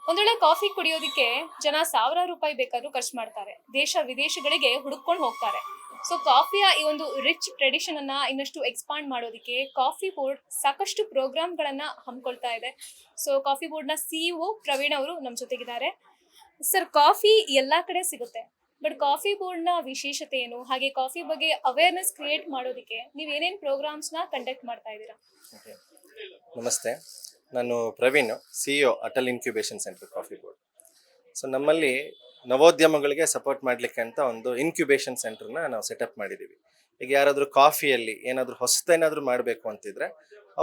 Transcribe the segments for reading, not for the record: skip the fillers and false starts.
ಒಂದೊಳ್ಳೆ ಕಾಫಿ ಕುಡಿಯೋದಿಕ್ಕೆ ಜನ ಸಾವಿರಾರು ರೂಪಾಯಿ ಬೇಕಾದ್ರೂ ಖರ್ಚು ಮಾಡ್ತಾರೆ. ದೇಶ ವಿದೇಶಗಳಿಗೆ ಹುಡುಕೊಂಡು ಹೋಗ್ತಾರೆ. ಸೊ ಕಾಫಿಯ ಈ ಒಂದು ರಿಚ್ ಟ್ರೆಡಿಷನ್ ಅನ್ನ ಇನ್ನಷ್ಟು ಎಕ್ಸ್ಪಾಂಡ್ ಮಾಡೋದಕ್ಕೆ ಕಾಫಿ ಬೋರ್ಡ್ ಸಾಕಷ್ಟು ಪ್ರೋಗ್ರಾಮ್ಗಳನ್ನ ಹಮ್ಮಿಕೊಳ್ತಾ ಇದೆ. ಸೊ ಕಾಫಿ ಬೋರ್ಡ್ನ ಸಿಇಒ ಪ್ರವೀಣ್ ಅವರು ನಮ್ಮ ಜೊತೆಗಿದ್ದಾರೆ. ಸರ್, ಕಾಫಿ ಎಲ್ಲಾ ಕಡೆ ಸಿಗುತ್ತೆ. ಬಟ್ ಕಾಫಿ ಬೋರ್ಡ್ನ ವಿಶೇಷತೆ ಏನು? ಹಾಗೆ ಕಾಫಿ ಬಗ್ಗೆ ಅವೇರ್ನೆಸ್ ಕ್ರಿಯೇಟ್ ಮಾಡೋದಕ್ಕೆ ನೀವು ಏನೇನು ಪ್ರೋಗ್ರಾಮ್ಸ್ನ ಕಂಡಕ್ಟ್ ಮಾಡ್ತಾ ಇದ್ದೀರಾ? ಓಕೆ. ನಮಸ್ತೆ, ನಾನು Praveen, CEO Atal incubation centre coffee board. So ನಮ್ಮಲ್ಲಿ ನವೋದ್ಯಮಗಳಿಗೆ ಸಪೋರ್ಟ್ ಮಾಡಲಿಕ್ಕೆ ಅಂತ ಒಂದು ಇನ್ಕ್ಯುಬೇಷನ್ ಸೆಂಟರ್ನ ನಾವು ಸೆಟಪ್ ಮಾಡಿದ್ದೀವಿ. ಈಗ ಯಾರಾದರೂ ಕಾಫಿಯಲ್ಲಿ ಏನಾದರೂ ಹೊಸತೇನಾದರೂ ಮಾಡಬೇಕು ಅಂತಿದ್ರೆ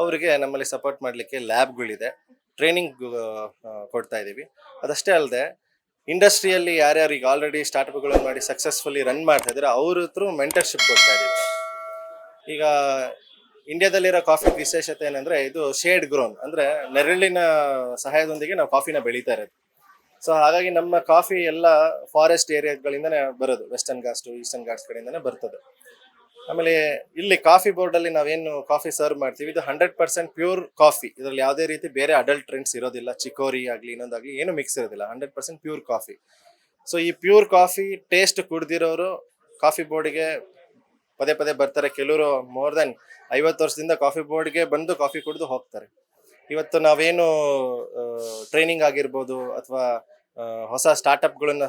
ಅವರಿಗೆ ನಮ್ಮಲ್ಲಿ ಸಪೋರ್ಟ್ ಮಾಡಲಿಕ್ಕೆ ಲ್ಯಾಬ್ಗಳಿದೆ, ಟ್ರೈನಿಂಗ್ ಕೊಡ್ತಾ ಇದ್ದೀವಿ. ಅದಷ್ಟೇ ಅಲ್ಲದೆ ಇಂಡಸ್ಟ್ರಿಯಲ್ಲಿ ಯಾರ್ಯಾರು ಈಗ ಆಲ್ರೆಡಿ ಸ್ಟಾರ್ಟಪ್ಗಳನ್ನು ಮಾಡಿ ಸಕ್ಸಸ್ಫುಲಿ ರನ್ ಮಾಡ್ತಾ ಇದ್ದಾರೆ ಅವ್ರ ಹತ್ರ ಮೆಂಟರ್ಶಿಪ್ ಕೊಡ್ತಾ ಇದ್ದೀವಿ. ಈಗ ಇಂಡಿಯಾದಲ್ಲಿರೋ ಕಾಫಿ ವಿಶೇಷತೆ ಏನಂದ್ರೆ ಇದು ಶೇಡ್ ಗ್ರೋನ್, ಅಂದ್ರೆ ನೆರಳಿನ ಸಹಾಯದೊಂದಿಗೆ ನಾವು ಕಾಫಿನ ಬೆಳೀತಾ ಇರೋದು. ಸೊ ಹಾಗಾಗಿ ನಮ್ಮ ಕಾಫಿ ಎಲ್ಲ ಫಾರೆಸ್ಟ್ ಏರಿಯಾಗಳಿಂದನೇ ಬರೋದು, ವೆಸ್ಟರ್ನ್ ಘಾಟ್ಸ್ ಈಸ್ಟರ್ನ್ ಘಾಟ್ಸ್ ಕಡೆಯಿಂದನೇ ಬರ್ತದೆ. ಆಮೇಲೆ ಇಲ್ಲಿ ಕಾಫಿ ಬೋರ್ಡ್ ಅಲ್ಲಿ ನಾವೇನು ಕಾಫಿ ಸರ್ವ್ ಮಾಡ್ತೀವಿ ಇದು 100% ಪ್ಯೂರ್ ಕಾಫಿ. ಇದರಲ್ಲಿ ಯಾವುದೇ ರೀತಿ ಬೇರೆ ಅಡಲ್ಟ್ ಡ್ರಿಂಕ್ಸ್ ಇರೋದಿಲ್ಲ, ಚಿಕೋರಿ ಆಗಲಿ ಇನ್ನೊಂದಾಗ್ಲಿ ಏನು ಮಿಕ್ಸ್ ಇರೋದಿಲ್ಲ, 100% ಪ್ಯೂರ್ ಕಾಫಿ. ಸೊ ಈ ಪ್ಯೂರ್ ಕಾಫಿ ಟೇಸ್ಟ್ ಕುಡ್ದಿರೋರು ಕಾಫಿ ಬೋರ್ಡಿಗೆ ಪದೇ ಪದೇ ಬರ್ತಾರೆ. ಕೆಲವರು ಮೋರ್ ದೆನ್ 50 ವರ್ಷದಿಂದ ಕಾಫಿ ಬೋರ್ಡ್ಗೆ ಬಂದು ಕಾಫಿ ಕುಡಿದು ಹೋಗ್ತಾರೆ. ಇವತ್ತು ನಾವೇನು ಟ್ರೈನಿಂಗ್ ಆಗಿರ್ಬೋದು ಅಥವಾ ಹೊಸ ಸ್ಟಾರ್ಟ್ಅಪ್ಗಳನ್ನ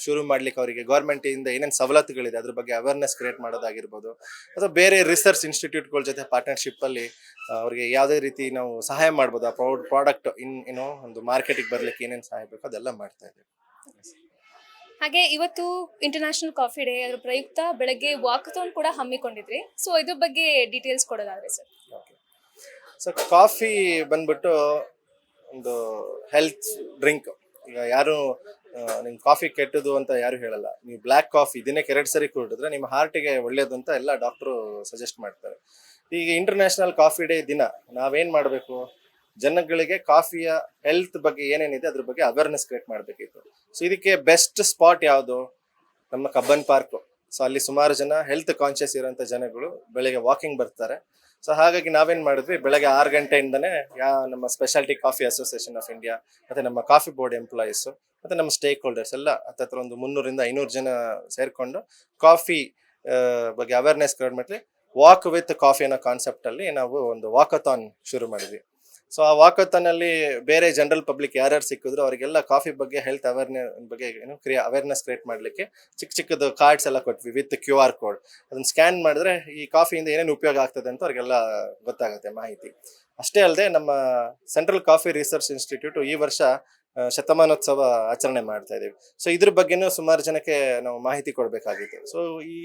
ಶುರು ಮಾಡ್ಲಿಕ್ಕೆ ಅವರಿಗೆ ಗೌರ್ಮೆಂಟ್ ಇಂದ ಏನೇನು ಸವಲತ್ತುಗಳಿದೆ ಅದ್ರ ಬಗ್ಗೆ ಅವೇರ್ನೆಸ್ ಕ್ರಿಯೇಟ್ ಮಾಡೋದಾಗಿರ್ಬೋದು, ಅಥವಾ ಬೇರೆ ರಿಸರ್ಚ್ ಇನ್ಸ್ಟಿಟ್ಯೂಟ್ಗಳ ಜೊತೆ ಪಾರ್ಟ್ನರ್ಶಿಪ್ ಅಲ್ಲಿ ಅವ್ರಿಗೆ ಯಾವುದೇ ರೀತಿ ನಾವು ಸಹಾಯ ಮಾಡ್ಬೋದು. ಆ ಪ್ರಾಡಕ್ಟ್ ಏನೋ ಒಂದು ಮಾರ್ಕೆಟಿಗೆ ಬರ್ಲಿಕ್ಕೆ ಏನೇನು ಸಹಾಯ ಬೇಕು ಅದೆಲ್ಲ ಮಾಡ್ತಾ ಇದ್ದೀವಿ. ಹಾಗೆ ಇವತ್ತು ಇಂಟರ್ನ್ಯಾಷನಲ್ ಕಾಫಿ ಡೇ, ಅದರ ಪ್ರಯುಕ್ತ ಬೆಳಗ್ಗೆ ವಾಕಥಾನ್ ಕೂಡ ಹಮ್ಮಿಕೊಂಡಿದ್ರಿ. ಸೊ ಇದ್ರ ಬಗ್ಗೆ ಡೀಟೇಲ್ಸ್ ಕೊಡೋದಾದ್ರೆ ಸರ್. ಓಕೆ. ಸೊ ಕಾಫಿ ಬಂದ್ಬಿಟ್ಟು ಒಂದು ಹೆಲ್ತ್ ಡ್ರಿಂಕ್. ಈಗ ಯಾರು ನಿಮ್ ಕಾಫಿ ಕೆಟ್ಟದು ಅಂತ ಯಾರು ಹೇಳಲ್ಲ. ನೀವು ಬ್ಲ್ಯಾಕ್ ಕಾಫಿ ದಿನಕ್ಕೆ 2 ಸರಿ ಕುಡಿದ್ರೆ ನಿಮ್ಮ ಹಾರ್ಟಿಗೆ ಒಳ್ಳೇದು ಅಂತ ಎಲ್ಲ ಡಾಕ್ಟ್ರು ಸಜೆಸ್ಟ್ ಮಾಡ್ತಾರೆ. ಈಗ ಇಂಟರ್ನ್ಯಾಷನಲ್ ಕಾಫಿ ಡೇ ದಿನ ನಾವೇನ್ ಮಾಡಬೇಕು, ಜನಗಳಿಗೆ ಕಾಫಿಯ ಹೆಲ್ತ್ ಬಗ್ಗೆ ಏನೇನಿದೆ ಅದ್ರ ಬಗ್ಗೆ ಅವೇರ್ನೆಸ್ ಕ್ರಿಯೇಟ್ ಮಾಡಬೇಕಿತ್ತು. ಸೊ ಇದಕ್ಕೆ ಬೆಸ್ಟ್ ಸ್ಪಾಟ್ ಯಾವುದು? ನಮ್ಮ ಕಬ್ಬನ್ ಪಾರ್ಕ್. ಸೊ ಅಲ್ಲಿ ಸುಮಾರು ಜನ ಹೆಲ್ತ್ ಕಾನ್ಶಿಯಸ್ ಇರೋಂಥ ಜನಗಳು ಬೆಳಗ್ಗೆ ವಾಕಿಂಗ್ ಬರ್ತಾರೆ. ಸೊ ಹಾಗಾಗಿ ನಾವೇನ್ ಮಾಡಿದ್ವಿ, ಬೆಳಗ್ಗೆ 6 ಗಂಟೆಯಿಂದನೇ ನಮ್ಮ speciality coffee association of India ಮತ್ತೆ ನಮ್ಮ ಕಾಫಿ ಬೋರ್ಡ್ ಎಂಪ್ಲಾಯೀಸ್ ಮತ್ತೆ ನಮ್ಮ ಸ್ಟೇಕ್ ಹೋಲ್ಡರ್ಸ್ ಎಲ್ಲ ಹತ್ತತ್ರ ಒಂದು 300-500 ಜನ ಸೇರ್ಕೊಂಡು ಕಾಫಿ ಬಗ್ಗೆ ಅವೇರ್ನೆಸ್ ಕ್ರಿಯೇಟ್ ಮಾಡಿ ವಾಕ್ ವಿತ್ ಕಾಫಿ ಅನ್ನೋ ಕಾನ್ಸೆಪ್ಟ್ ಅಲ್ಲಿ ನಾವು ಒಂದು ವಾಕಥಾನ್ ಶುರು ಮಾಡಿದ್ವಿ. ಸೊ ಆ ವಾಕಥಾನ್ ಅಲ್ಲಿ ಬೇರೆ ಜನರಲ್ ಪಬ್ಲಿಕ್ ಯಾರ್ಯಾರು ಸಿಕ್ಕಿದ್ರು ಅವರಿಗೆಲ್ಲ ಕಾಫಿ ಬಗ್ಗೆ ಹೆಲ್ತ್ ಬಗ್ಗೆ ಅವೇರ್ನೆಸ್ ಕ್ರಿಯೇಟ್ ಮಾಡ್ಲಿಕ್ಕೆ ಚಿಕ್ಕದು ಕಾರ್ಡ್ಸ್ ಎಲ್ಲ ಕೊಟ್ವಿ ವಿತ್ QR ಕೋಡ್. ಅದನ್ನ ಸ್ಕ್ಯಾನ್ ಮಾಡಿದ್ರೆ ಈ ಕಾಫಿಯಿಂದ ಏನೇನು ಉಪಯೋಗ ಆಗ್ತದೆ ಅಂತ ಅವ್ರಿಗೆಲ್ಲ ಗೊತ್ತಾಗುತ್ತೆ ಮಾಹಿತಿ. ಅಷ್ಟೇ ಅಲ್ಲದೆ ನಮ್ಮ ಸೆಂಟ್ರಲ್ ಕಾಫಿ ರಿಸರ್ಚ್ ಇನ್ಸ್ಟಿಟ್ಯೂಟ್ ಈ ವರ್ಷ ಶತಮಾನೋತ್ಸವ ಆಚರಣೆ ಮಾಡ್ತಾ ಇದೀವಿ. ಸೊ ಇದ್ರ ಬಗ್ಗೆನೂ ಸುಮಾರು ಜನಕ್ಕೆ ನಾವು ಮಾಹಿತಿ ಕೊಡಬೇಕಾಗಿತ್ತು. ಸೊ ಈ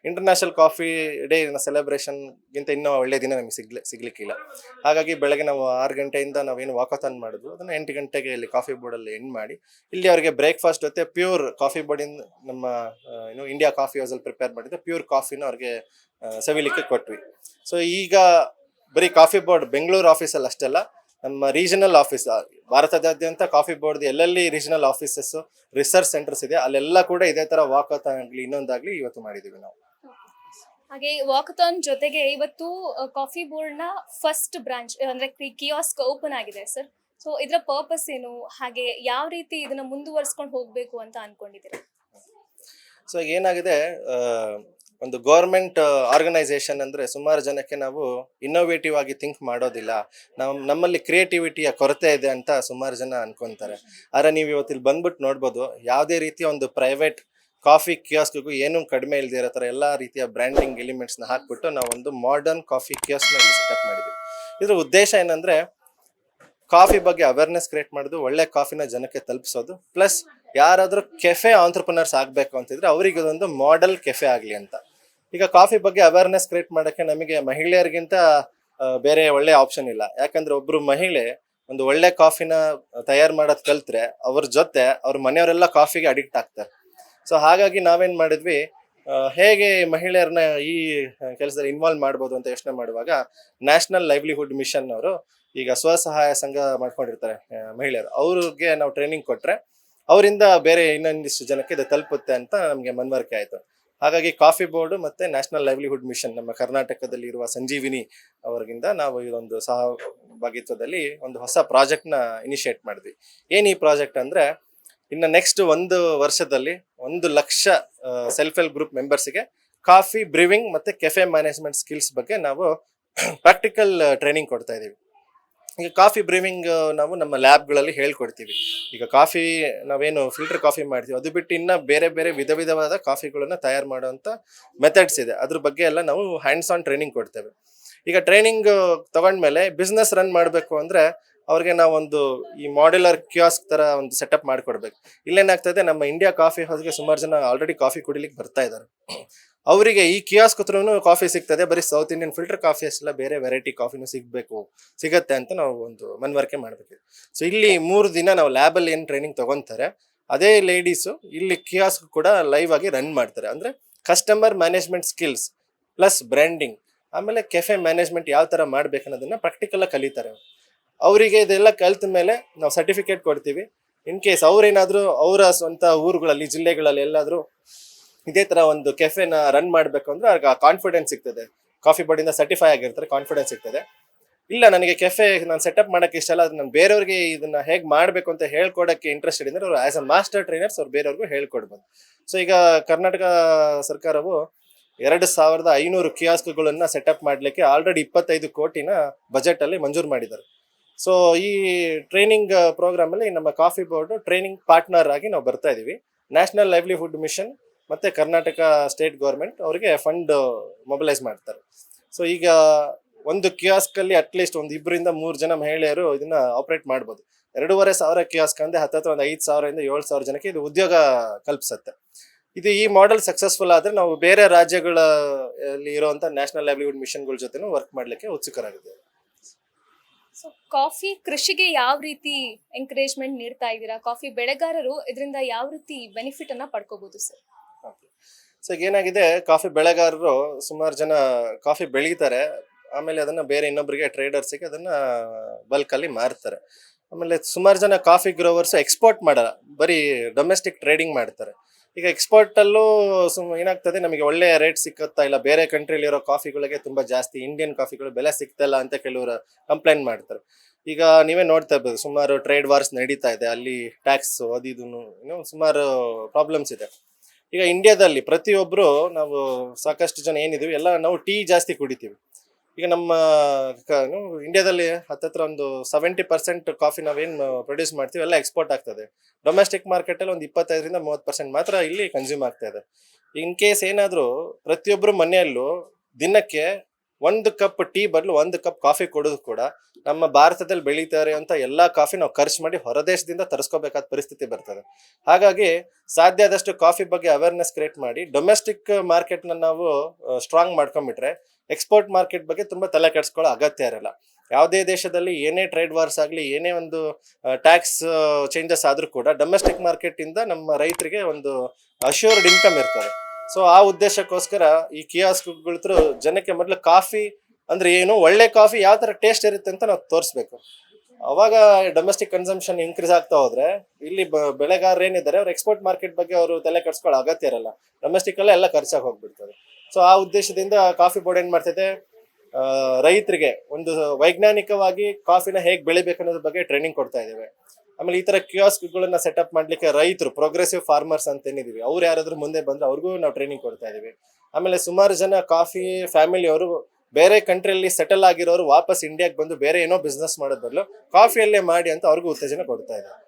ಇಂಟರ್ನ್ಯಾಷನಲ್ ಕಾಫಿ ಡೇ ಸೆಲೆಬ್ರೇಷನ್ ಗಿಂತ ಇನ್ನೂ ಒಳ್ಳೆ ದಿನ ನಮಗೆ ಸಿಗ್ಲಿಕ್ಕಿಲ್ಲ. ಹಾಗಾಗಿ ಬೆಳಗ್ಗೆ ನಾವು 6 ಗಂಟೆಯಿಂದ ನಾವೇನು ವಾಕಥಾನ್ ಮಾಡಿದ್ವು ಅದನ್ನ 8 ಗಂಟೆಗೆ ಇಲ್ಲಿ ಕಾಫಿ ಬೋರ್ಡ್ ಅಲ್ಲಿ ಎಂಡ್ ಮಾಡಿ ಇಲ್ಲಿ ಅವರಿಗೆ ಬ್ರೇಕ್ಫಾಸ್ಟ್ ಜೊತೆ ಪ್ಯೂರ್ ಕಾಫಿ ಬೋರ್ಡ್ ಇಂದ ನಮ್ಮ ಇಂಡಿಯಾ ಕಾಫಿ ಹೌಸ್ ಅಲ್ಲಿ ಪ್ರಿಪೇರ್ ಮಾಡಿದ್ರೆ ಪ್ಯೂರ್ ಕಾಫಿನ ಅವ್ರಿಗೆ ಸವಿಲಿಕ್ಕೆ ಕೊಟ್ವಿ. ಸೊ ಈಗ ಬರೀ ಕಾಫಿ ಬೋರ್ಡ್ ಬೆಂಗಳೂರು ಆಫೀಸಲ್ಲಿ ಅಷ್ಟೆಲ್ಲ, ನಮ್ಮ ರೀಜನಲ್ ಆಫೀಸ್ ಭಾರತದಾದ್ಯಂತ ಕಾಫಿ ಬೋರ್ಡ್ ಎಲ್ಲೆಲ್ಲಿ ರೀಜನಲ್ ಆಫೀಸಸ್ ರಿಸರ್ಚ್ ಸೆಂಟರ್ಸ್ ಇದೆ ಅಲ್ಲೆಲ್ಲ ಕೂಡ ಇದೇ ತರ ವಾಕಥಾನ್ ಆಗ್ಲಿ ಇನ್ನೊಂದಾಗ್ಲಿ ಇವತ್ತು ಮಾಡಿದೀವಿ ನಾವು. ಹಾಗೆ ವಾಕಥಾನ್ ಜೊತೆಗೆ ಇವತ್ತು ಕಾಫಿ ಬೋರ್ಡ್ ನ ಫಸ್ಟ್ ಬ್ರಾಂಚ್ ಅಂದ್ರೆ ಕಿಯಾಸ್ಕ್ ಓಪನ್ ಆಗಿದೆ ಸರ್. ಸೊ ಇದರ ಪರ್ಪಸ್ ಏನು, ಹಾಗೆ ಯಾವ ರೀತಿ ಇದನ್ನ ಮುಂದುವರ್ಸ್ಕೊಂಡು ಹೋಗ್ಬೇಕು ಅಂತ ಅನ್ಕೊಂಡಿದ್ದೀರಾ? ಸೊ ಏನಾಗಿದೆ, ಒಂದು ಗೌರ್ಮೆಂಟ್ ಆರ್ಗನೈಸೇಷನ್ ಅಂದ್ರೆ ಸುಮಾರು ಜನಕ್ಕೆ ನಾವು ಇನ್ನೋವೇಟಿವ್ ಆಗಿ ಥಿಂಕ್ ಮಾಡೋದಿಲ್ಲ, ನಮ್ಮಲ್ಲಿ ಕ್ರಿಯೇಟಿವಿಟಿಯ ಕೊರತೆ ಇದೆ ಅಂತ ಸುಮಾರು ಜನ ಅನ್ಕೊಂತಾರೆ. ಆದ್ರೆ ನೀವು ಇವತ್ತಿಲ್ಲಿ ಬಂದ್ಬಿಟ್ಟು ನೋಡ್ಬೋದು, ಯಾವುದೇ ರೀತಿಯ ಒಂದು ಪ್ರೈವೇಟ್ ಕಾಫಿ ಕಿಯಾಸ್ಕ್ಗೂ ಏನು ಕಡಿಮೆ ಇಲ್ಲದೆ ಇರೋ ಥರ ಎಲ್ಲ ರೀತಿಯ ಬ್ರ್ಯಾಂಡಿಂಗ್ ಎಲಿಮೆಂಟ್ಸ್ನ ಹಾಕ್ಬಿಟ್ಟು ನಾವು ಒಂದು ಮಾಡರ್ನ್ ಕಾಫಿ ಕಿಯಾಸ್ಕ್ನ ಸೆಟಪ್ ಮಾಡಿದ್ವಿ. ಇದ್ರ ಉದ್ದೇಶ ಏನಂದ್ರೆ ಕಾಫಿ ಬಗ್ಗೆ ಅವೇರ್ನೆಸ್ ಕ್ರಿಯೇಟ್ ಮಾಡೋದು, ಒಳ್ಳೆ ಕಾಫಿನ ಜನಕ್ಕೆ ತಲುಪಿಸೋದು, ಪ್ಲಸ್ ಯಾರಾದ್ರೂ ಕೆಫೆ ಆಂಟ್ರಪ್ರನರ್ಸ್ ಆಗ್ಬೇಕು ಅಂತಿದ್ರೆ ಅವರಿಗೆ ಒಂದು ಮಾಡೆಲ್ ಕೆಫೆ ಆಗ್ಲಿ ಅಂತ. ಈಗ ಕಾಫಿ ಬಗ್ಗೆ ಅವೇರ್ನೆಸ್ ಕ್ರಿಯೇಟ್ ಮಾಡಕ್ಕೆ ನಮಗೆ ಮಹಿಳೆಯರಿಗಿಂತ ಬೇರೆ ಒಳ್ಳೆ ಆಪ್ಷನ್ ಇಲ್ಲ. ಯಾಕಂದ್ರೆ ಒಬ್ರು ಮಹಿಳೆ ಒಂದು ಒಳ್ಳೆ ಕಾಫಿನ ತಯಾರು ಮಾಡೋದ್ ಕಲ್ತ್ರೆ ಅವ್ರ ಜೊತೆ ಅವ್ರ ಮನೆಯವರೆಲ್ಲ ಕಾಫಿಗೆ ಅಡಿಕ್ಟ್ ಆಗ್ತಾರೆ. ಸೊ ಹಾಗಾಗಿ ನಾವೇನ್ ಮಾಡಿದ್ವಿ, ಹೇಗೆ ಮಹಿಳೆಯರನ್ನ ಈ ಕೆಲಸದಲ್ಲಿ ಇನ್ವಾಲ್ವ್ ಮಾಡ್ಬೋದು ಅಂತ ಯೋಚನೆ ಮಾಡುವಾಗ ನ್ಯಾಷನಲ್ ಲೈವ್ಲಿಹುಡ್ ಮಿಷನ್ ಅವರು ಈಗ ಸ್ವಸಹಾಯ ಸಂಘ ಮಾಡ್ಕೊಂಡಿರ್ತಾರೆ ಮಹಿಳೆಯರು, ಅವ್ರಿಗೆ ನಾವು ಟ್ರೈನಿಂಗ್ ಕೊಟ್ರೆ ಅವರಿಂದ ಬೇರೆ ಇನ್ನೊಂದಿಷ್ಟು ಜನಕ್ಕೆ ಇದು ತಲುಪುತ್ತೆ ಅಂತ ನಮಗೆ ಮನವರಿಕೆ ಆಯ್ತು. ಹಾಗಾಗಿ ಕಾಫಿ ಬೋರ್ಡ್ ಮತ್ತು ನ್ಯಾಷನಲ್ ಲೈವ್ಲಿಹುಡ್ ಮಿಷನ್ ನಮ್ಮ ಕರ್ನಾಟಕದಲ್ಲಿ ಇರುವ ಸಂಜೀವಿನಿ ಅವರಿಗಿಂದ ನಾವು ಇದೊಂದು ಸಹಭಾಗಿತ್ವದಲ್ಲಿ ಒಂದು ಹೊಸ ಪ್ರಾಜೆಕ್ಟ್ನ ಇನಿಷಿಯೇಟ್ ಮಾಡಿದ್ವಿ. ಏನು ಈ ಪ್ರಾಜೆಕ್ಟ್ ಅಂದರೆ, ಇನ್ನು ನೆಕ್ಸ್ಟ್ 1 ವರ್ಷದಲ್ಲಿ 1,00,000 self help group ಮೆಂಬರ್ಸ್ಗೆ coffee brewing ಮತ್ತು ಕೆಫೆ ಮ್ಯಾನೇಜ್ಮೆಂಟ್ ಸ್ಕಿಲ್ಸ್ ಬಗ್ಗೆ ನಾವು ಪ್ರಾಕ್ಟಿಕಲ್ ಟ್ರೈನಿಂಗ್ ಕೊಡ್ತಾ ಇದ್ದೀವಿ. ಈಗ ಕಾಫಿ ಬ್ರೀವಿಂಗ್ ನಾವು ನಮ್ಮ ಲ್ಯಾಬ್ಗಳಲ್ಲಿ ಹೇಳ್ಕೊಡ್ತೀವಿ. ಈಗ ಕಾಫಿ ನಾವೇನು ಫಿಲ್ಟರ್ ಕಾಫಿ ಮಾಡ್ತೀವಿ, ಅದು ಬಿಟ್ಟು ಇನ್ನು ಬೇರೆ ಬೇರೆ ವಿಧವಾದ ಕಾಫಿಗಳನ್ನು ತಯಾರು ಮಾಡುವಂಥ ಮೆಥಡ್ಸ್ ಇದೆ. ಅದ್ರ ಬಗ್ಗೆ ಎಲ್ಲ ನಾವು ಹ್ಯಾಂಡ್ಸ್ ಆನ್ ಟ್ರೈನಿಂಗ್ ಕೊಡ್ತೇವೆ. ಈಗ ಟ್ರೈನಿಂಗ್ ತಗೊಂಡ್ಮೇಲೆ ಬಿಸ್ನೆಸ್ ರನ್ ಮಾಡಬೇಕು ಅಂದರೆ ಅವ್ರಿಗೆ ನಾವೊಂದು ಈ ಮಾಡ್ಯುಲರ್ ಕಿಯಾಸ್ಕ್ ಥರ ಒಂದು ಸೆಟಪ್ ಮಾಡಿಕೊಡ್ಬೇಕು. ಇಲ್ಲೇನಾಗ್ತದೆ, ನಮ್ಮ ಇಂಡಿಯಾ ಕಾಫಿ ಹೌಸ್ಗೆ ಸುಮಾರು ಜನ ಆಲ್ರೆಡಿ ಕಾಫಿ ಕುಡಿಲಿಕ್ಕೆ ಬರ್ತಾ ಇದ್ದಾರೆ. ಅವರಿಗೆ ಈ ಕಿಯಾಸ್ಕ್ ಹತ್ರನೂ ಕಾಫಿ ಸಿಗ್ತದೆ, ಬರೀ ಸೌತ್ ಇಂಡಿಯನ್ ಫಿಲ್ಟರ್ ಕಾಫಿ ಅಷ್ಟೆಲ್ಲ ಬೇರೆ ವೆರೈಟಿ ಕಾಫಿನೂ ಸಿಗತ್ತೆ ಅಂತ ನಾವು ಒಂದು ಮನವರಿಕೆ ಮಾಡಬೇಕು. ಸೊ ಇಲ್ಲಿ 3 ದಿನ ನಾವು ಲ್ಯಾಬಲ್ಲಿ ಏನು ಟ್ರೈನಿಂಗ್ ತಗೊತಾರೆ, ಅದೇ ಲೇಡೀಸು ಇಲ್ಲಿ ಕಿಯಾಸ್ಕ್ ಕೂಡ ಲೈವ್ ಆಗಿ ರನ್ ಮಾಡ್ತಾರೆ. ಅಂದರೆ customer management skills plus branding, ಆಮೇಲೆ ಕೆಫೆ ಮ್ಯಾನೇಜ್ಮೆಂಟ್ ಯಾವ ಥರ ಮಾಡ್ಬೇಕು ಅನ್ನೋದನ್ನ ಪ್ರಾಕ್ಟಿಕಲಾಗಿ ಕಲಿತಾರೆ. ಅವರಿಗೆ ಇದೆಲ್ಲ ಕಲಿತ ಮೇಲೆ ನಾವು ಸರ್ಟಿಫಿಕೇಟ್ ಕೊಡ್ತೀವಿ. ಇನ್ ಕೇಸ್ ಅವ್ರೇನಾದರೂ ಅವರ ಸ್ವಂತ ಊರುಗಳಲ್ಲಿ, ಜಿಲ್ಲೆಗಳಲ್ಲಿ ಎಲ್ಲಾದರೂ ಇದೇ ಥರ ಒಂದು ಕೆಫೆನ ರನ್ ಮಾಡಬೇಕು ಅಂದರೆ ಅವ್ರಿಗೆ ಆ ಕಾನ್ಫಿಡೆನ್ಸ್ ಸಿಗ್ತದೆ. ಕಾಫಿ ಬೋರ್ಡಿಂದ ಸರ್ಟಿಫೈ ಆಗಿರ್ತಾರೆ, ಕಾನ್ಫಿಡೆನ್ಸ್ ಸಿಗ್ತದೆ. ಇಲ್ಲ, ನನಗೆ ಕೆಫೆ ನಾನು ಸೆಟಪ್ ಮಾಡೋಕ್ಕೆ ಇಷ್ಟ ಅಲ್ಲ, ಅದು ನಾನು ಬೇರೆಯವ್ರಿಗೆ ಇದನ್ನು ಹೇಗೆ ಮಾಡಬೇಕು ಅಂತ ಹೇಳ್ಕೊಡೋಕ್ಕೆ ಇಂಟ್ರೆಸ್ಟೆಡ್ ಇದ್ದರೆ ಅವರು ಆ್ಯಸ್ ಅ ಮಾಸ್ಟರ್ ಟ್ರೈನರ್ಸ್ ಅವ್ರು ಬೇರೆಯವ್ರಿಗೂ ಹೇಳ್ಕೊಡ್ಬೋದು. ಸೊ ಈಗ ಕರ್ನಾಟಕ ಸರ್ಕಾರವು 2,500 ಕಿಯಾಸ್ಕ್ಗಳನ್ನು ಸೆಟಪ್ ಮಾಡಲಿಕ್ಕೆ ಆಲ್ರೆಡಿ 25 ಕೋಟಿನ ಬಜೆಟಲ್ಲಿ ಮಂಜೂರು ಮಾಡಿದ್ದಾರೆ. ಸೊ ಈ ಟ್ರೈನಿಂಗ್ ಪ್ರೋಗ್ರಾಮಲ್ಲಿ ನಮ್ಮ ಕಾಫಿ ಬೋರ್ಡ್ ಟ್ರೈನಿಂಗ್ ಪಾರ್ಟ್ನರ್ ಆಗಿ ನಾವು ಬರ್ತಾ ಇದ್ದೀವಿ. ನ್ಯಾಷನಲ್ ಲೈವ್ಲಿಹುಡ್ ಮಿಷನ್ ಮತ್ತು ಕರ್ನಾಟಕ ಸ್ಟೇಟ್ ಗೌರ್ಮೆಂಟ್ ಅವರಿಗೆ ಫಂಡ್ ಮೊಬಿಲೈಸ್ ಮಾಡ್ತಾರೆ. ಸೊ ಈಗ ಒಂದು ಕಿಯಾಸ್ಕಲ್ಲಿ ಅಟ್ಲೀಸ್ಟ್ ಒಂದು 2-3 ಜನ ಮಹಿಳೆಯರು ಇದನ್ನ ಆಪರೇಟ್ ಮಾಡ್ಬೋದು. 2,500 ಕಿಯಾಸ್ಕ್ ಅಂದರೆ ಹತ್ತತ್ರ ಒಂದು 5,000 ಇಂದ 7,000 ಜನಕ್ಕೆ ಇದು ಉದ್ಯೋಗ ಕಲ್ಪಿಸುತ್ತೆ. ಇದು ಈ ಮಾಡೆಲ್ ಸಕ್ಸಸ್ಫುಲ್ ಆದರೆ ನಾವು ಬೇರೆ ರಾಜ್ಯಗಳಲ್ಲಿ ಇರುವಂಥ ನ್ಯಾಷನಲ್ ಲೈವ್ಲಿಹುಡ್ ಮಿಷನ್ಗಳ ಜೊತೆನೂ ವರ್ಕ್ ಮಾಡಲಿಕ್ಕೆ ಉತ್ಸುಕರಾಗಿದ್ದೇವೆ. ಸೊ ಕಾಫಿ ಕೃಷಿಗೆ ಯಾವ ರೀತಿ ಎಂಕರೇಜ್ಮೆಂಟ್ ನೀಡ್ತಾ ಇದ್ದೀರಾ? ಕಾಫಿ ಬೆಳೆಗಾರರು ಇದರಿಂದ ಯಾವ ರೀತಿ ಬೆನಿಫಿಟ್ ಅನ್ನ ಪಡ್ಕೋಬಹುದು ಸರ್? ಸೊ ಈಗ ಏನಾಗಿದೆ, ಕಾಫಿ ಬೆಳೆಗಾರರು ಸುಮಾರು ಜನ ಕಾಫಿ ಬೆಳೀತಾರೆ, ಆಮೇಲೆ ಅದನ್ನ ಬೇರೆ ಇನ್ನೊಬ್ಬರಿಗೆ ಟ್ರೇಡರ್ಸಿಗೆ ಅದನ್ನ ಬಲ್ಕಲ್ಲಿ ಮಾರ್ತಾರೆ. ಆಮೇಲೆ ಸುಮಾರು ಜನ ಕಾಫಿ ಗ್ರೋವರ್ಸ್ ಎಕ್ಸ್ಪೋರ್ಟ್ ಮಾಡಲ್ಲ, ಬರೀ ಡೊಮೆಸ್ಟಿಕ್ ಟ್ರೇಡಿಂಗ್ ಮಾಡ್ತಾರೆ. ಈಗ ಎಕ್ಸ್ಪೋರ್ಟಲ್ಲೂ ಏನಾಗ್ತದೆ, ನಮಗೆ ಒಳ್ಳೆಯ ರೇಟ್ ಸಿಕ್ಕತ್ತಾ ಇಲ್ಲ, ಬೇರೆ ಕಂಟ್ರಿಲಿರೋ ಕಾಫಿಗಳಿಗೆ ತುಂಬ ಜಾಸ್ತಿ, ಇಂಡಿಯನ್ ಕಾಫಿಗಳು ಬೆಲೆ ಸಿಗ್ತಲ್ಲ ಅಂತ ಕೆಲವರು ಕಂಪ್ಲೇಂಟ್ ಮಾಡ್ತಾರೆ. ಈಗ ನೀವೇ ನೋಡ್ತಾ ಇರ್ಬೋದು, ಸುಮಾರು ಟ್ರೇಡ್ ವಾರ್ಸ್ ನಡೀತಾ ಇದೆ, ಅಲ್ಲಿ ಟ್ಯಾಕ್ಸ್ ಅದು ಇದನ್ನು ಸುಮಾರು ಪ್ರಾಬ್ಲಮ್ಸ್ ಇದೆ. ಈಗ ಇಂಡಿಯಾದಲ್ಲಿ ಪ್ರತಿಯೊಬ್ಬರು ನಾವು ಸಾಕಷ್ಟು ಜನ ಏನಿದ್ದೀವಿ ಎಲ್ಲ ನಾವು ಟೀ ಜಾಸ್ತಿ ಕುಡಿತೀವಿ. ಈಗ ನಮ್ಮ ಇಂಡಿಯಾದಲ್ಲಿ ಹತ್ತತ್ರ ಒಂದು 70% ಕಾಫಿ ನಾವೇನು ಪ್ರೊಡ್ಯೂಸ್ ಮಾಡ್ತೀವಿ ಎಲ್ಲ ಎಕ್ಸ್ಪೋರ್ಟ್ ಆಗ್ತದೆ. ಡೊಮೆಸ್ಟಿಕ್ ಮಾರ್ಕೆಟಲ್ಲಿ ಒಂದು 25-30% ಮಾತ್ರ ಇಲ್ಲಿ ಕನ್ಸ್ಯೂಮ್ ಆಗ್ತಾ ಇದೆ. ಇನ್ ಕೇಸ್ ಏನಾದರೂ ಪ್ರತಿಯೊಬ್ಬರು ಮನೆಯಲ್ಲೂ ದಿನಕ್ಕೆ 1 ಕಪ್ ಟೀ ಬದಲು 1 ಕಪ್ ಕಾಫಿ ಕೊಡೋದು ಕೂಡ ನಮ್ಮ ಭಾರತದಲ್ಲಿ ಬೆಳೀತಾರೆ ಅಂತ ಎಲ್ಲ ಕಾಫಿ ನಾವು ಖರ್ಚು ಮಾಡಿ ಹೊರದೇಶದಿಂದ ತರಿಸ್ಕೋಬೇಕಾದ ಪರಿಸ್ಥಿತಿ ಬರ್ತದೆ. ಹಾಗಾಗಿ ಸಾಧ್ಯ ಆದಷ್ಟು ಕಾಫಿ ಬಗ್ಗೆ ಅವೇರ್ನೆಸ್ ಕ್ರಿಯೇಟ್ ಮಾಡಿ ಡೊಮೆಸ್ಟಿಕ್ ಮಾರ್ಕೆಟ್ನ ನಾವು ಸ್ಟ್ರಾಂಗ್ ಮಾಡ್ಕೊಂಡ್ಬಿಟ್ರೆ ಎಕ್ಸ್ಪೋರ್ಟ್ ಮಾರ್ಕೆಟ್ ಬಗ್ಗೆ ತುಂಬ ತಲೆ ಕೆಡಿಸ್ಕೊಳ್ಳೋ ಅಗತ್ಯ ಇರಲ್ಲ. ಯಾವುದೇ ದೇಶದಲ್ಲಿ ಏನೇ ಟ್ರೇಡ್ ವಾರ್ಸ್ ಆಗಲಿ, ಏನೇ ಒಂದು ಟ್ಯಾಕ್ಸ್ ಚೇಂಜಸ್ ಆದರೂ ಕೂಡ ಡೊಮೆಸ್ಟಿಕ್ ಮಾರ್ಕೆಟಿಂದ ನಮ್ಮ ರೈತರಿಗೆ ಒಂದು ಅಶ್ಯೂರ್ಡ್ ಇನ್ಕಮ್ ಇರ್ತದೆ. ಸೊ ಆ ಉದ್ದೇಶಕ್ಕೋಸ್ಕರ ಈ ಕಿಯಾಸ್ಕ್ಗಳ ಜನಕ್ಕೆ ಮೊದಲು ಕಾಫಿ ಅಂದ್ರೆ ಏನು, ಒಳ್ಳೆ ಕಾಫಿ ಯಾವ ಥರ ಟೇಸ್ಟ್ ಇರುತ್ತೆ ಅಂತ ನಾವು ತೋರಿಸ್ಬೇಕು. ಅವಾಗ ಡೊಮೆಸ್ಟಿಕ್ ಕನ್ಸಂಪ್ಷನ್ ಇನ್ಕ್ರೀಸ್ ಆಗ್ತಾ ಹೋದ್ರೆ ಇಲ್ಲಿ ಬೆಳೆಗಾರರು ಏನಿದ್ದಾರೆ ಅವ್ರು ಎಕ್ಸ್ಪೋರ್ಟ್ ಮಾರ್ಕೆಟ್ ಬಗ್ಗೆ ಅವರು ತಲೆ ಕೆಡಿಸ್ಕೊಳ್ಳೋ ಅಗತ್ಯ ಇರಲ್ಲ, ಡೊಮೆಸ್ಟಿಕ್ ಅಲ್ಲೇ ಎಲ್ಲ ಖರ್ಚಾಗಿ ಹೋಗ್ಬಿಡ್ತದೆ. ಸೊ ಆ ಉದ್ದೇಶದಿಂದ ಕಾಫಿ ಬೋರ್ಡ್ ಏನ್ ಮಾಡ್ತಿದೆ, ರೈತರಿಗೆ ಒಂದು ವೈಜ್ಞಾನಿಕವಾಗಿ ಕಾಫಿನ ಹೇಗೆ ಬೆಳಿಬೇಕು ಅನ್ನೋದ್ರ ಬಗ್ಗೆ ಟ್ರೈನಿಂಗ್ ಕೊಡ್ತಾ ಇದ್ದೇವೆ. ಆಮೇಲೆ ಈ ತರ ಕಿಯಾಸ್ಕ್ಗಳನ್ನ ಸೆಟಪ್ ಮಾಡ್ಲಿಕ್ಕೆ ರೈತರು, ಪ್ರೋಗ್ರೆಸಿವ್ ಫಾರ್ಮರ್ಸ್ ಅಂತ ಏನಿದೀವಿ, ಅವ್ರು ಯಾರಾದ್ರೂ ಮುಂದೆ ಬಂದ್ರೆ ಅವ್ರಿಗೂ ನಾವು ಟ್ರೈನಿಂಗ್ ಕೊಡ್ತಾ ಇದೀವಿ. ಆಮೇಲೆ ಸುಮಾರು ಜನ ಕಾಫಿ ಫ್ಯಾಮಿಲಿಯವರು ಬೇರೆ ಕಂಟ್ರಿಯಲ್ಲಿ ಸೆಟಲ್ ಆಗಿರೋರು ವಾಪಸ್ ಇಂಡಿಯಾಗೆ ಬಂದು ಬೇರೆ ಏನೋ ಬಿಸ್ನೆಸ್ ಮಾಡೋದ್ ಬದಲು ಕಾಫಿಯಲ್ಲೇ ಮಾಡಿ ಅಂತ ಅವ್ರಿಗೂ ಉತ್ತೇಜನ ಕೊಡ್ತಾ ಇದ್ದಾರೆ.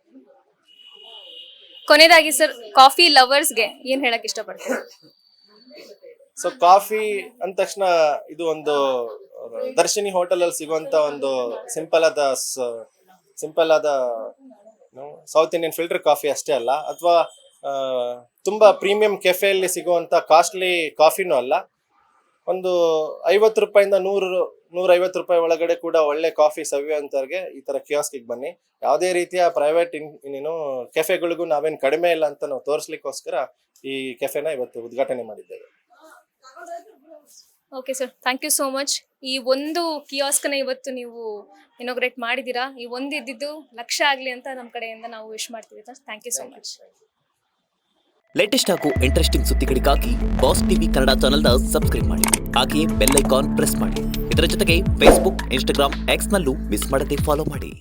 ಕೊನೆಯದಾಗಿ ಸರ್, ಕಾಫಿ ಲವರ್ಸ್ಗೆ ಏನ್ ಹೇಳಕ್ ಇಷ್ಟಪಡ್ತೀರಾ? ಸೊ ಕಾಫಿ ಅಂದ ತಕ್ಷಣ ಇದು ಒಂದು ದರ್ಶಿನಿ ಹೋಟೆಲ್ ಅಲ್ಲಿ ಸಿಗುವಂತ ಒಂದು ಸಿಂಪಲ್ ಆದ ಸೌತ್ ಇಂಡಿಯನ್ ಫಿಲ್ಟರ್ ಕಾಫಿ ಅಷ್ಟೇ ಅಲ್ಲ, ಅಥವಾ ತುಂಬಾ ಪ್ರೀಮಿಯಂ ಕೆಫೆಯಲ್ಲಿ ಸಿಗುವಂತ ಕಾಸ್ಟ್ಲಿ ಕಾಫಿನೂ ಅಲ್ಲ. ಒಂದು 50 ರೂಪಾಯಿಂದ 100-150 ರೂಪಾಯಿ ಒಳಗಡೆ ಕೂಡ ಒಳ್ಳೆ ಕಾಫಿ ಸವಿಯುವಂತವ್ರಿಗೆ ಈ ತರ ಕಿಯಾಸ್ಕಿಗೆ ಬನ್ನಿ. ಯಾವುದೇ ರೀತಿಯ ಪ್ರೈವೇಟ್ ಕೆಫೆಗಳಿಗೂ ನಾವೇನು ಕಡಿಮೆ ಇಲ್ಲ ಅಂತ ನಾವು ತೋರಿಸ್ಲಿಕ್ಕೋಸ್ಕರ ಈ ಕೆಫೆನ ಇವತ್ತು ಉದ್ಘಾಟನೆ ಮಾಡಿದ್ದೇವೆ. Okay sir, thank you so much. ಈ ಒಂದು ಕಿಯಾಸ್ಕ್ನ ಇವತ್ತು ನೀವು ಇನಾಗ್ರೇಟ್ ಮಾಡಿದ್ದೀರಾ. ಈ ಒಂದು ಇದ್ದಿದ್ದು ಲಕ್ಷ ಆಗಲಿ ಅಂತ ನಮ್ಮ ಕಡೆಯಿಂದ ನಾವು ವಿಶ್ ಮಾಡ್ತೀವಿ ಸರ್. Thank you so much. Latest ಹಾಗೂ ಇಂಟ್ರೆಸ್ಟಿಂಗ್ ಸುದ್ದಿಗಳಿಗಾಗಿ ಬಾಸ್ ಟಿವಿ ಕನ್ನಡ ಚಾನೆಲ್ನ ಸಬ್ಸ್ಕ್ರೈಬ್ ಮಾಡಿ. ಹಾಗೆಯೇ ಬೆಲ್ ಐಕಾನ್ ಪ್ರೆಸ್ ಮಾಡಿ. ಇದರ ಜೊತೆಗೆ ಫೇಸ್ಬುಕ್, ಇನ್ಸ್ಟಾಗ್ರಾಮ್, ಎಕ್ಸ್ನಲ್ಲೂ ಮಿಸ್ ಮಾಡದೆ ಫಾಲೋ ಮಾಡಿ.